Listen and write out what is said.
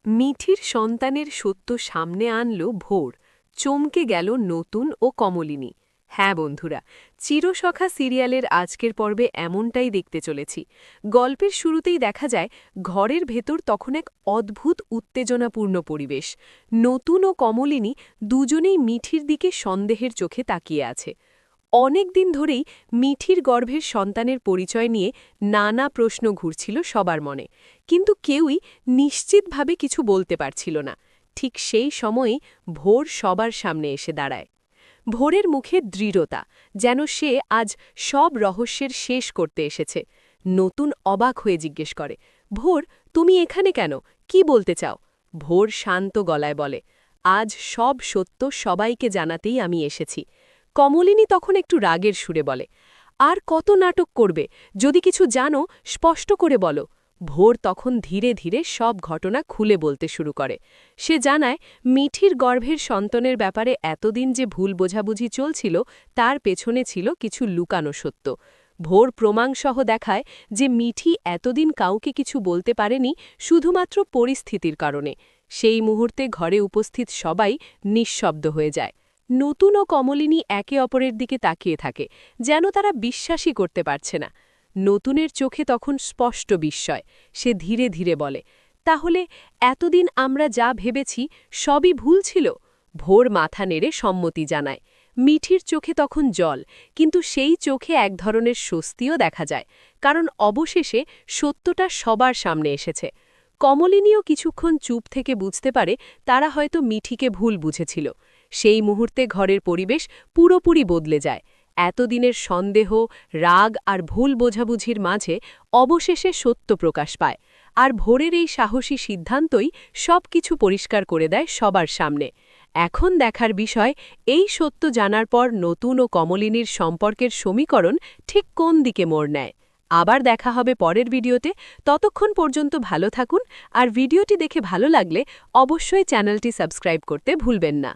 মিঠির সন্তানের সত্য সামনে আনল ভোর। চমকে গেল নতুন ও কমলিনী। হ্যাঁ বন্ধুরা, চিরসখা সিরিয়ালের আজকের পর্বে এমনটাই দেখতে চলেছি। গল্পের শুরুতেই দেখা যায় ঘরের ভেতর তখন এক অদ্ভুত উত্তেজনাপূর্ণ পরিবেশ। নতুন ও কমলিনী দুজনেই মিঠির দিকে সন্দেহের চোখে তাকিয়ে আছে। অনেক দিন ধরেই মিঠির গর্ভের সন্তানের পরিচয় নিয়ে নানা প্রশ্ন ঘুরছিল সবার মনে, কিন্তু কেউই নিশ্চিতভাবে কিছু বলতে পারছিল না। ঠিক সেই সময়েই ভোর সবার সামনে এসে দাঁড়ায়। ভোরের মুখে দৃঢ়তা, যেন সে আজ সব রহস্যের শেষ করতে এসেছে। নতুন অবাক হয়ে জিজ্ঞেস করে, ভোর, তুমি এখানে কেন? কি বলতে চাও? ভোর শান্ত গলায় বলে, আজ সব সত্য সবাইকে জানাতেই আমি এসেছি। কমলিনী তখন একটু রাগের সুরে বলে, আর কত নাটক করবে? যদি কিছু জানো স্পষ্ট করে বলো। ভোর তখন ধীরে ধীরে সব ঘটনা খুলে বলতে শুরু করে। সে জানায় মিঠির গর্ভের সন্তানের ব্যাপারে এতদিন যে ভুল বোঝাবুঝি চলছিল তার পেছনে ছিল কিছু লুকানো সত্য। ভোর প্রমাণসহ দেখায় যে মিঠি এতদিন কাউকে কিছু বলতে পারেনি শুধুমাত্র পরিস্থিতির কারণে। সেই মুহূর্তে ঘরে উপস্থিত সবাই নিঃশব্দ হয়ে যায়। নতুন ও কমলিনী একে অপরের দিকে তাকিয়ে থাকে, যেন তারা বিশ্বাসই করতে পারছে না। নতুনের চোখে তখন স্পষ্ট বিস্ময়। সে ধীরে ধীরে বলে, তাহলে এতদিন আমরা যা ভেবেছি সবই ভুল ছিল? ভোর মাথা নেড়ে সম্মতি জানায়। মিঠির চোখে তখন জল, কিন্তু সেই চোখে এক ধরনের স্বস্তিও দেখা যায়, কারণ অবশেষে সত্যটা সবার সামনে এসেছে। কমলিনীও কিছুক্ষণ চুপ থেকে বুঝতে পারে তারা হয়তো মিঠিকে ভুল বুঝেছিল। সেই মুহূর্তে ঘরের পরিবেশ পুরোপুরি বদলে যায়। এতদিনের সন্দেহ, রাগ আর ভুল বোঝাবুঝির মাঝে অবশেষে সত্য প্রকাশ পায়। আর ভোরের এই সাহসী সিদ্ধান্তই সবকিছু পরিষ্কার করে দেয় সবার সামনে। এখন দেখার বিষয়, এই সত্য জানার পর নতুন ও কমলিনীর সম্পর্কের সমীকরণ ঠিক কোন দিকে মোড় নেয়। আবার দেখা হবে পরের ভিডিওতে। ততক্ষণ পর্যন্ত ভালো থাকুন, আর ভিডিওটি দেখে ভালো লাগলে অবশ্যই চ্যানেলটি সাবস্ক্রাইব করতে ভুলবেন না।